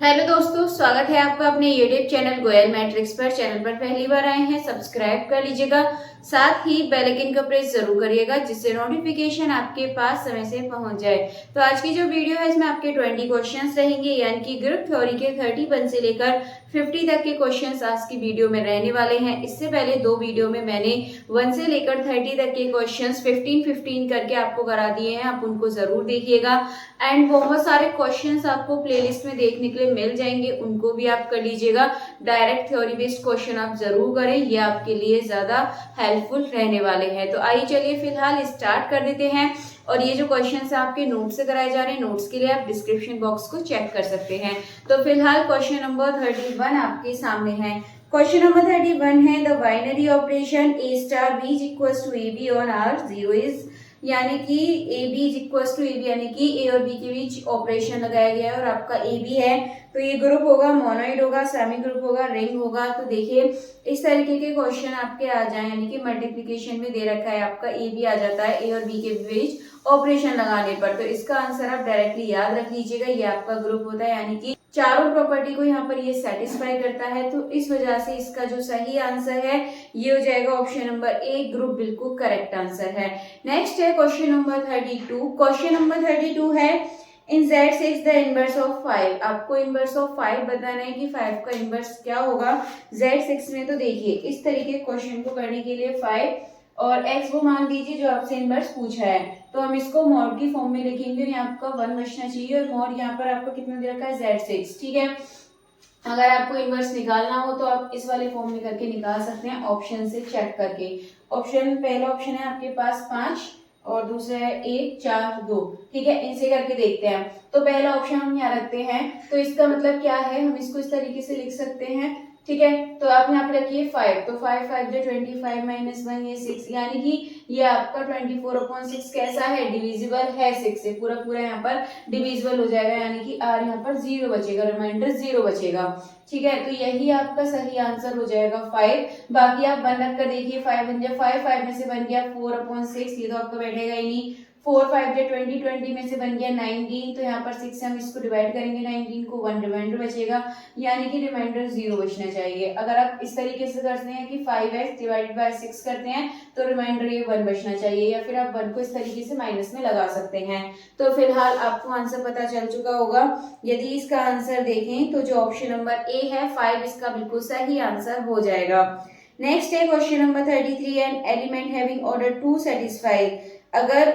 Hello दोस्तों, स्वागत है आपका अपने यूट्यूब चैनल गोयल मैट्रिक्स पर। चैनल पर पहली बार आए हैं, सब्सक्राइब कर लीजिएगा, साथ ही बेल आइकन का प्रेस जरूर करिएगा जिससे नोटिफिकेशन आपके पास समय से पहुंच जाए। तो आज की जो वीडियो है इसमें आपके 20 क्वेश्चंस रहेंगे, यानी कि ग्रुप थ्योरी के 31 से लेकर 50 तक के क्वेश्चंस आज की वीडियो में रहने वाले हैं। इससे पहले दो वीडियो में मैंने 1 से लेकर 30 तक के क्वेश्चंस 15-15 करके आपको करा दिए हैं, आप उनको जरूर देखिएगा। एंड बहुत सारे क्वेश्चंस आपको प्लेलिस्ट में देखने के लिए मिल जाएंगे, उनको भी आप कर लीजिएगा। डायरेक्ट थ्योरी बेस्ड क्वेश्चन आप जरूर करें, ये आपके लिए ज्यादा हेल्पफुल रहने वाले हैं। तो आइए चलिए फिलहाल स्टार्ट कर देते हैं। और ये जो क्वेश्चंस आपके नोट से कराए जा रहे हैं, नोट्स के लिए आप डिस्क्रिप्शन बॉक्स को चेक कर सकते हैं। तो फिलहाल क्वेश्चन नंबर 31 आपके सामने है। क्वेश्चन नंबर 31 है, the binary operation A star B is equal to A B on R zero is, यानी कि A B is equal to A B, यानी कि ए और बी के बीच ऑपरेशन लगाया गया है और आपका ए बी है। तो ये ग्रुप होगा, मोनोइड होगा, सेमी ग्रुप होगा, रिंग होगा। तो देखिए इस तरीके के क्वेश्चन आपके आ जाए, यानी कि मल्टीप्लिकेशन में दे रखा है आपका ए बी आ जाता है ए और बी के बीच ऑपरेशन लगाने पर। तो इसका आंसर आप डायरेक्टली याद रख लीजिएगा, ये आपका ग्रुप होता है, यानी कि चारों प्रॉपर्टी को यहाँ पर ये सेटिस्फाई करता है। तो इस वजह से इसका जो सही आंसर है ये हो जाएगा ऑप्शन नंबर ए, ग्रुप बिल्कुल करेक्ट आंसर है। नेक्स्ट है क्वेश्चन नंबर 32। क्वेश्चन नंबर 32 है, इन Z6 द इनवर्स ऑफ 5। आपको इनवर्स ऑफ 5 बताना है कि 5 का इनवर्स क्या होगा Z6 में। तो देखिए इस तरीके क्वेश्चन को करने के लिए 5 और x को मान लीजिए जो आपसे इनवर्स पूछा है, तो हम इसको मॉड की फॉर्म में लिखेंगे। यहाँ आपका 1 बचना चाहिए और मॉड यहाँ पर आपको कितना दे रखा है Z6, ठीक है। अगर आपको इनवर्स निकालना हो तो आप इस वाले फॉर्म में करके निकाल सकते हैं, ऑप्शन से चेक करके। ऑप्शन पहला ऑप्शन है आपके पास 5 और दूसरा है 1 4 2, ठीक है। इनसे करके देखते हैं। तो पहला ऑप्शन हम यहाँ रखते हैं, तो इसका मतलब क्या है, हम इसको इस तरीके से लिख सकते हैं, ठीक है। तो आप यहाँ पे रखिए 5, तो 5 5 जो 25 माइनस 1 ये 6, यानी कि ये आपका 24/6 कैसा है, डिविजिबल है 6 से, पूरा पूरा यहाँ पर डिविजिबल हो जाएगा, यानी कि r यहाँ पर 0 बचेगा, रिमाइंडर 0 बचेगा, ठीक है। तो यही आपका सही आंसर हो जाएगा 5। बाकी आप 1 रख कर देखिए, 5 बन जाए 5, 5 में से बन गया 4/6, ये तो आपका बैठेगा ही नहीं। 4 5 जो 20, 20 में से बन गया 19, तो यहाँ पर 6 से हम इसको डिवाइड करेंगे 19 को, 1 रिमाइंडर बचेगा, यानी कि रिमाइंडर 0 बचना चाहिए। अगर आप इस तरीके से करते हैं कि 5x डिवाइडेड बाय 6 करते हैं तो रिमाइंडर ये 1 बचना चाहिए, या फिर आप 1 को इस तरीके से माइनस में लगा सकते हैं। तो फिलहाल आपको आंसर पता चल चुका होगा। यदि इसका आंसर देखें तो जो ऑप्शन नंबर ए है 5, इसका बिल्कुल सही आंसर हो जाएगा। नेक्स्ट है question number 33, an element having order 2 satisfy. अगर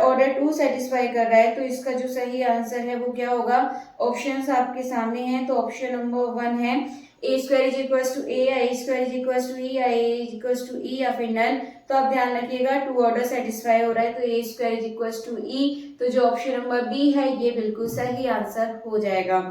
ऑर्डर 2 सेटिस्फाई कर रहा है तो इसका जो सही आंसर है वो क्या होगा, ऑप्शंस आपके सामने हैं। तो ऑप्शन नंबर 1 है ए स्क्वायर इज इक्वल टू ए, या ए square is equal to e, या ए इज इक्वल टू ई, या फिर नल। तो आप ध्यान रखिएगा 2 ऑर्डर सेटिस्फाई हो रहा है तो ए square is equal to e, तो जो ऑप्शन नंबर बी है ये बिल्कुल सही आंसर हो जाएगा।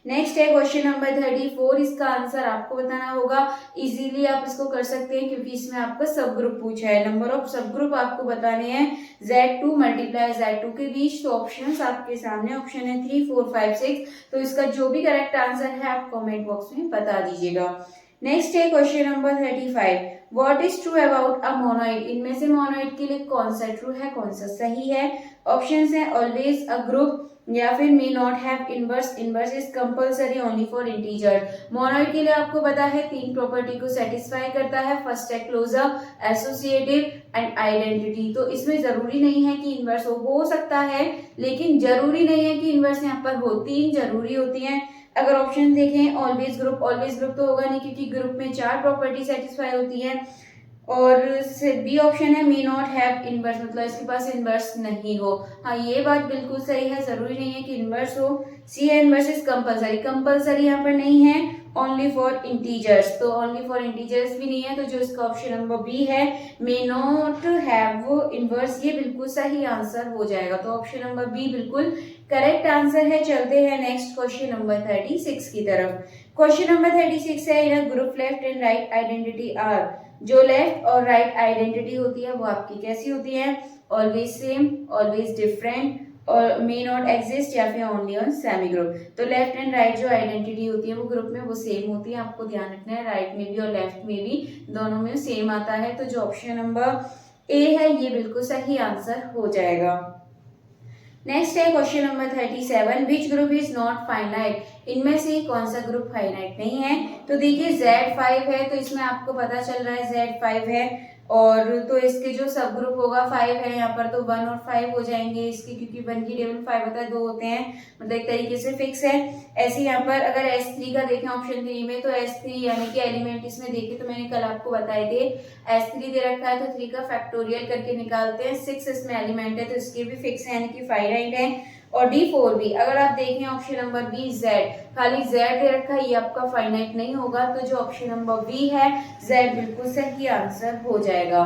नेक्स्ट है क्वेश्चन नंबर 34, इसका आंसर आपको बताना होगा। इजीली आप इसको कर सकते हैं क्योंकि इसमें आपका सब ग्रुप पूछा है, नंबर ऑफ सब ग्रुप आपको बताने हैं Z2 मल्टीप्लाई Z2 के बीच। तो ऑप्शंस आपके सामने, ऑप्शन है 3 4 5 6। तो इसका जो भी करेक्ट आंसर है आप कमेंट बॉक्स में बता दीजिएगा। नेक्स्ट है question number 35, what is true about a monoid. इनमें से मोनोइड के लिए कौन सा ट्रू है, कौन सा सही है। ऑप्शंस है ऑलवेज अ ग्रुप, या फिर may not have inverse, inverse is compulsory only for integer. Monoid के लिए आपको पता है 3 प्रॉपर्टी को सेटिस्फाई करता है, फर्स्ट है क्लोजर, एसोसिएटिव एंड आइडेंटिटी। तो इसमें जरूरी नहीं है कि इनवर्स हो सकता है, लेकिन जरूरी नहीं है कि इनवर्स यहाँ पर हो, 3 जरूरी होती हैं। अगर ऑप्शन देखें ऑलवेज ग्रुप तो होगा नहीं क्योंकि ग्रुप में 4 प्रॉपर्टी सेटिस्फाई होती है। और बी ऑप्शन है मे नॉट हैव इनवर्स, मतलब इसके पास इनवर्स नहीं हो। हाँ ये बात बिल्कुल सही है, जरूरी नहीं है कि इनवर्स हो। सी है इनवर्स इज कंपलसरी, कंपलसरी यहाँ पर नहीं है, ओनली फॉर इंटीजर्स। तो ओनली फॉर इंटीजर्स भी नहीं है, तो जो इसका ऑप्शन नंबर बी है मे नॉट हैव इनवर्स, ये बिल्कुल सही आंसर हो जाएगा। तो ऑप्शन नंबर बी बिल्कुल करेक्ट आंसर है। चलते हैं नेक्स्ट क्वेश्चन नंबर 36 की तरफ। क्वेश्चन नंबर 36 है, in group left and right identity are. जो लेफ्ट और राइट आइडेंटिटी होती है वो आपकी कैसी होती है, ऑलवेज सेम, ऑलवेज डिफरेंट, और मे नॉट एग्जिस्ट, या फिर ओनली ऑन सेमी ग्रुप। तो लेफ्ट एंड राइट जो आइडेंटिटी होती है वो ग्रुप में वो सेम होती है, आपको ध्यान रखना है, राइट में भी और लेफ्ट में भी दोनों में सेम आता है। तो जो ऑप्शन नंबर ए है ये बिल्कुल सही आंसर हो जाएगा। नेक्स्ट है question number 37, which group is not finite, इनमें से कौन सा ग्रुप फाइनाइट नहीं है। तो देखिए Z5 है, तो इसमें आपको पता चल रहा है Z5 है, और तो इसके जो सब ग्रुप होगा 5 है यहाँ पर, तो 1 और 5 हो जाएंगे इसके, क्योंकि 1 की टेबल 5 होता है, 2 होते हैं, मतलब एक तरीके से फिक्स है। ऐसे यहाँ पर अगर S3 का देखें ऑप्शन 3 में, तो S3 यानी कि एलिमेंट इसमें देखें तो मैंने कल आपको बताए थे, S3 दे रखा है तो 3 का फैक्टोरियल करके निकालते हैं, 6 इसमें एलिमेंट है तो इसके भी फिक्स है यानी कि फाइनाइट है। और D4 भी अगर आप देखें ऑप्शन नंबर बी Z, खाली Z दे रखा है, ये आपका फाइनाइट नहीं होगा, तो जो ऑप्शन नंबर बी है Z बिल्कुल सही आंसर हो जाएगा।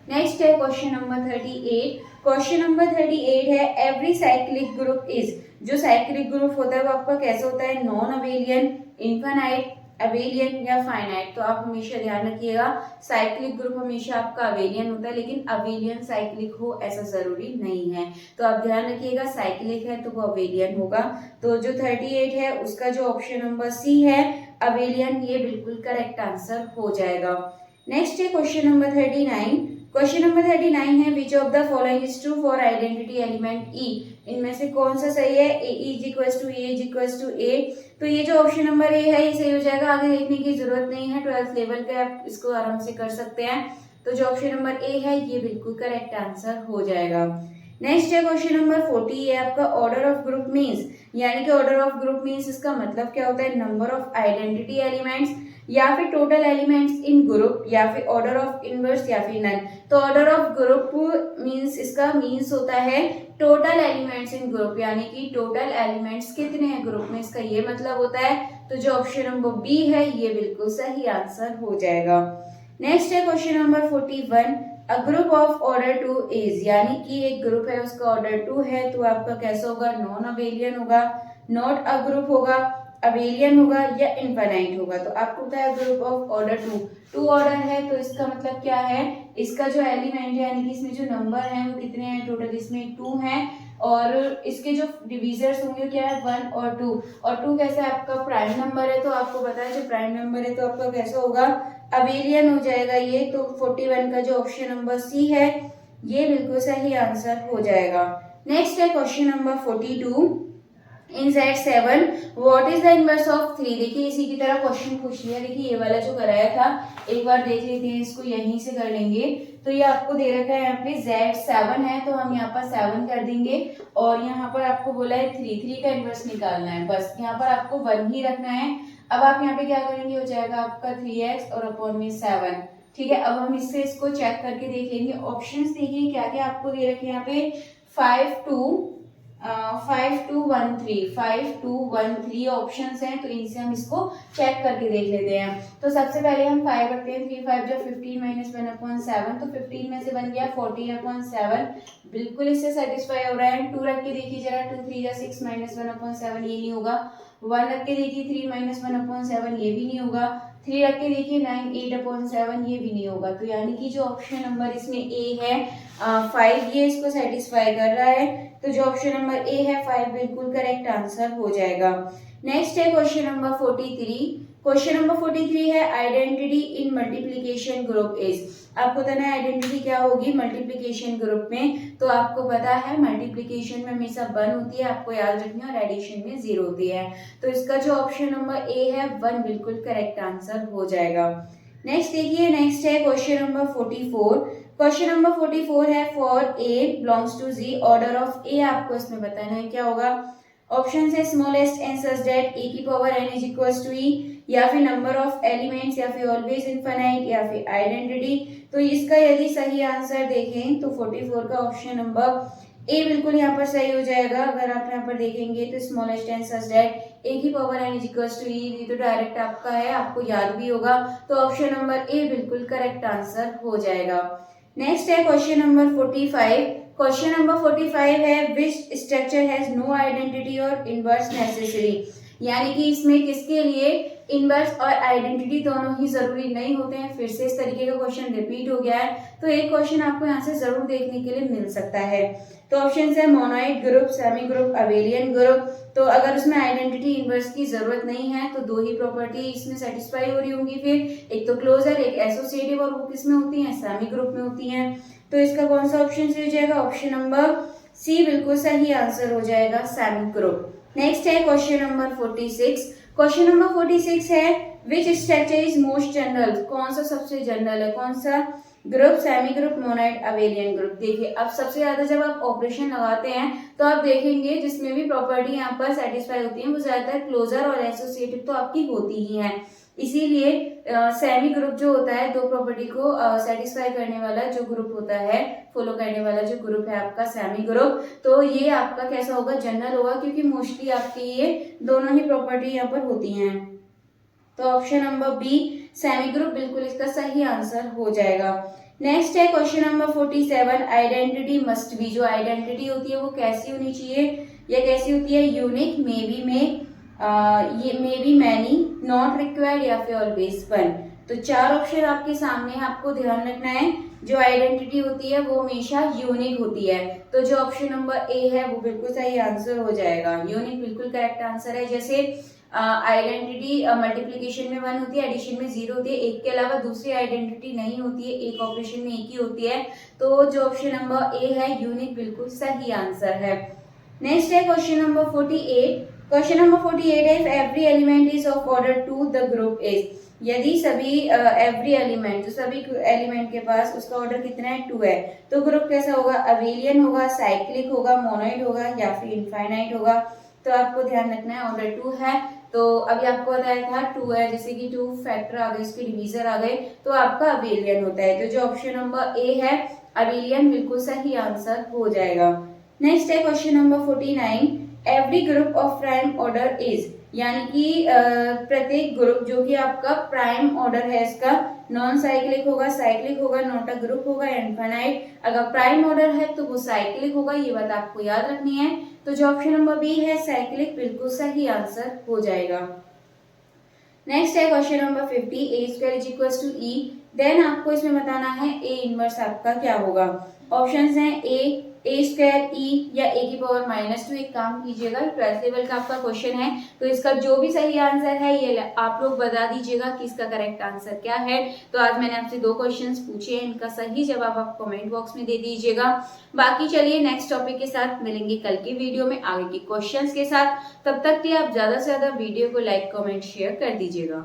नेक्स्ट है क्वेश्चन नंबर 38, क्वेश्चन नंबर 38 है एवरी साइक्लिक ग्रुप इज, जो साइक्लिक ग्रुप होता है वो आपका कैसे होता है, नॉन अबेलियन, इनफाइनाइट, अबेलियन या फाइनाइट। तो आप हमेशा ध्यान रखिएगा साइक्लिक ग्रुप हमेशा आपका अबेलियन होता है, लेकिन अबेलियन साइक्लिक हो ऐसा जरूरी नहीं है, तो आप ध्यान रखिएगा साइक्लिक है तो वो अबेलियन होगा। तो जो 38 है उसका जो ऑप्शन नंबर सी है अबेलियन, ये बिल्कुल करेक्ट आंसर हो जाएगा। नेक्स्ट है क्वेश्चन नंबर 39, क्वेश्चन नंबर 39 है which of the following is true for identity element e, इनमें से कौन सा सही है, a is equals to a is equals to a. तो ये जो ऑप्शन नंबर ए है ये सही हो जाएगा, आगे देखने की जरूरत नहीं है, 12th लेवल का आप इसको आराम से कर सकते हैं। तो जो ऑप्शन नंबर ए है ये बिल्कुल करेक्ट आंसर हो जाएगा। नेक्स्ट है क्वेश्चन नंबर 40, ये आपका ऑर्डर ऑफ ग्रुप मीन्स, यानी कि ऑर्डर ऑफ ग्रुप मीन्स इसका मतलब क्या होता है, नंबर ऑफ आइडेंटिटी एलिमेंट्स या फिर टोटल एलिमेंट्स इन ग्रुप या फिर ऑर्डर ऑफ इनवर्स या फिर नन। तो ऑर्डर ऑफ ग्रुप मीन्स इसका मीन्स होता है टोटल एलिमेंट्स इन ग्रुप, यानी कि टोटल एलिमेंट्स कितने हैं ग्रुप में, इसका ये मतलब होता है। तो जो ऑप्शन नंबर बी है ये बिल्कुल सही आंसर हो जाएगा। नेक्स्ट है question number 41, a group of order 2 is, यानी कि एक ग्रुप है उसका ऑर्डर 2 है, तो आपका कैसा होगा, नॉन अबेलियन होगा, नॉट अ ग्रुप होगा, अबेलियन होगा या इनफाइनाइट होगा। तो आपको पता है ग्रुप ऑफ ऑर्डर 2 ऑर्डर है, तो इसका मतलब क्या है, इसका जो एलिमेंट है यानी कि इसमें जो नंबर है वो कितने हैं, टोटल इसमें 2 हैं, और इसके जो डिविजर्स होंगे क्या है 1 और 2, और 2 कैसा है आपका प्राइम नंबर है, तो आपको पता है जो प्राइम नंबर है तो आपका कैसा होगा, अबेलियन हो जाएगा ये। तो 41 का जो ऑप्शन नंबर सी है ये बिल्कुल सही आंसर हो जाएगा। नेक्स्ट है question number 42, in Z7 what is the inverse of 3। देखिए इसी की तरह क्वेश्चन पूछ लिया, देखिए ये वाला जो कराया था एक बार देख लेते हैं, इसको यहीं से कर लेंगे। तो ये आपको दे रखा है यहाँ पे Z7 है, तो हम यहाँ पर 7 कर देंगे, और यहाँ पर आपको बोला है 3 का इनवर्स निकालना है, बस यहाँ पर आपको 1 ही रखना है। अब आप यहाँ पे क्या करेंगे, हो जाएगा आपका 3x और अपॉन में 7, ठीक है। अब हम इससे इसको चेक करके देख लेंगे। ऑप्शंस देखिए क्या क्या आपको दे रखे हैं यहाँ पे, 5 2 1 3 ऑप्शंस हैं, तो इनसे हम इसको चेक करके देख लेते हैं। तो सबसे पहले हम 5 रखते हैं, 3 5 जो 15 माइनस 1/7, तो 15 में से बन गया 14/7, बिल्कुल इससे सेटिस्फाई हो रहा है। 2 रख के देखिए जरा, 2 3 6 माइनस 1/7, ये नहीं होगा। 1 रख के देखिए 3 माइनस 1/7, ये भी नहीं होगा। 3 रख के देखिए 9 8/7, ये भी नहीं होगा। तो यानी कि जो ऑप्शन नंबर इसमें ए है 5, ये इसको सेटिस्फाई कर रहा है। तो जो ऑप्शन नंबर ए है 5 बिल्कुल करेक्ट आंसर हो जाएगा। नेक्स्ट है क्वेश्चन नंबर 43, क्वेश्चन नंबर 43 है identity in multiplication group is. आपको पता है आइडेंटिटी क्या होगी मल्टीप्लिकेशन ग्रुप में, तो आपको पता है मल्टीप्लिकेशन में हमेशा 1 होती है, आपको याद रखनी है, और एडिशन में 0 होती है। तो इसका जो ऑप्शन नंबर ए है 1 बिल्कुल करेक्ट आंसर हो जाएगा। नेक्स्ट देखिए, नेक्स्ट है क्वेश्चन नंबर 44, क्वेश्चन नंबर 44 है for a belongs to G, order of a आपको इसमें बताना है क्या होगा। ऑप्शन है smallest n such that a की power n is equals to e, या फिर नंबर ऑफ एलिमेंट्स, या फिर ऑलवेज इनफाइनाइट, या फिर आइडेंटिटी। तो इसका यदि सही आंसर देखें तो 44 का ऑप्शन नंबर ए बिल्कुल यहाँ पर सही हो जाएगा। अगर आप यहाँ पर देखेंगे तो smallest n such that a की power n is equals to e, तो डायरेक्ट आपका है, आपको याद भी होगा। तो ऑप्शन नंबर ए बिल्कुल करेक्ट आंसर हो जाएगा। नेक्स्ट है क्वेश्चन नंबर 45, क्वेश्चन नंबर 45 है which structure has no identity और इनवर्स नेसेसरी, यानी कि इसमें किसके लिए इनवर्स और आइडेंटिटी दोनों ही जरूरी नहीं होते हैं। फिर से इस तरीके का क्वेश्चन रिपीट हो गया है, तो एक क्वेश्चन आपको यहाँ से जरूर देखने के लिए मिल सकता है। तो ऑप्शन है monoid group, semi group, abelian group. तो अगर उसमें आइडेंटिटी इनवर्स की जरूरत नहीं है तो 2 ही प्रॉपर्टी इसमें सेटिस्फाई हो रही होंगी, फिर एक तो क्लोजर, एक एसोसिएटिव, और वो किसमें होती है, सेमी ग्रुप में होती है। तो इसका कौन सा ऑप्शन सही हो जाएगा, ऑप्शन नंबर सी बिल्कुल सही आंसर हो जाएगा, सेमी ग्रुप। नेक्स्ट है क्वेश्चन नंबर 46। क्वेश्चन नंबर 46 है which structure is most general, कौन सा सबसे जनरल है, कौन सा group, semi group, monoid, abelian group. देखिए अब सबसे ज्यादा जब आप ऑपरेशन लगाते हैं तो आप देखेंगे जिसमें भी प्रॉपर्टी यहाँ पर सेटिस्फाई होती है वो ज्यादातर क्लोजर और एसोसिएटिव तो आपकी होती ही है। इसीलिए सेमी ग्रुप जो होता है, दो प्रॉपर्टी को सेटिस्फाई करने वाला जो ग्रुप होता है, फॉलो करने वाला जो ग्रुप है आपका सेमी ग्रुप, तो ये आपका कैसा होगा, जनरल होगा, क्योंकि मोस्टली आपकी ये दोनों ही प्रॉपर्टी यहाँ पर होती हैं। तो option number B semi group बिल्कुल इसका सही आंसर हो जाएगा। नेक्स्ट है question number 47। Identity must be, जो आइडेंटिटी होती है वो कैसी होनी चाहिए या कैसी होती है, यूनिक, मे बी में, ये may be many, not required या फिर ऑलवेज वन। तो चार ऑप्शन आपके सामने है, आपको ध्यान रखना है। जो आइडेंटिटी होती है वो हमेशा यूनिक होती है, तो जो ऑप्शन नंबर ए है वो बिल्कुल सही आंसर हो जाएगा। यूनिक बिल्कुल करेक्ट आंसर है। जैसे आइडेंटिटी मल्टीप्लीकेशन में 1 होती है, एडिशन में 0 होती है, एक के अलावा दूसरी आइडेंटिटी नहीं होती है, एक ऑपरेशन में एक ही होती है, तो जो ऑप्शन नंबर ए है यूनिक बिल्कुल सही आंसर है। नेक्स्ट है क्वेश्चन नंबर 48। क्वेश्चन नंबर 48 है if every element is of order 2 the group is, यदि सभी एवरी एलिमेंट, जो सभी एलिमेंट के पास उसका ऑर्डर कितना है, 2 है, तो ग्रुप कैसा होगा, अबेलियन होगा, साइक्लिक होगा, मोनोइड होगा या फिर इनफाइनाइट होगा। तो आपको ध्यान रखना है ऑर्डर 2 है, तो अभी आपको बताया था 2 है, जैसे कि 2 फैक्टर आ गए, इसके डिवीजर आ गए, तो आपका अबेलियन होता है। तो जो ऑप्शन नंबर ए है अबेलियन बिल्कुल सही आंसर हो जाएगा। नेक्स्ट है question number 49। Every group of prime order is, यानी कि प्रत्येक ग्रुप जो कि आपका प्राइम ऑर्डर है इसका नॉन साइक्लिक होगा, साइक्लिक होगा, नॉट अ ग्रुप होगा, इनफाइनाइट। अगर प्राइम ऑर्डर है तो वो साइक्लिक होगा, ये बात आपको याद रखनी है। तो जो ऑप्शन नंबर बी है साइक्लिक बिल्कुल सही आंसर हो जाएगा। नेक्स्ट है question number 50। A square is equal to E, then आपको इसमें बताना है ए इनवर्स आपका क्या होगा। ऑप्शंस हैं ए स्क्वायर ई या ए की पावर -2। एक काम कीजिएगा, 12th लेवल का आपका क्वेश्चन है, तो इसका जो भी सही आंसर है ये आप लोग बता दीजिएगा कि इसका करेक्ट आंसर क्या है। तो आज मैंने आपसे 2 क्वेश्चंस पूछे हैं, इनका सही जवाब आप कमेंट बॉक्स में दे दीजिएगा। बाकी चलिए नेक्स्ट टॉपिक के साथ मिलेंगे कल की वीडियो में आगे के क्वेश्चंस के साथ। तब तक के लिए आप ज्यादा से ज्यादा वीडियो को लाइक, कमेंट, शेयर कर दीजिएगा।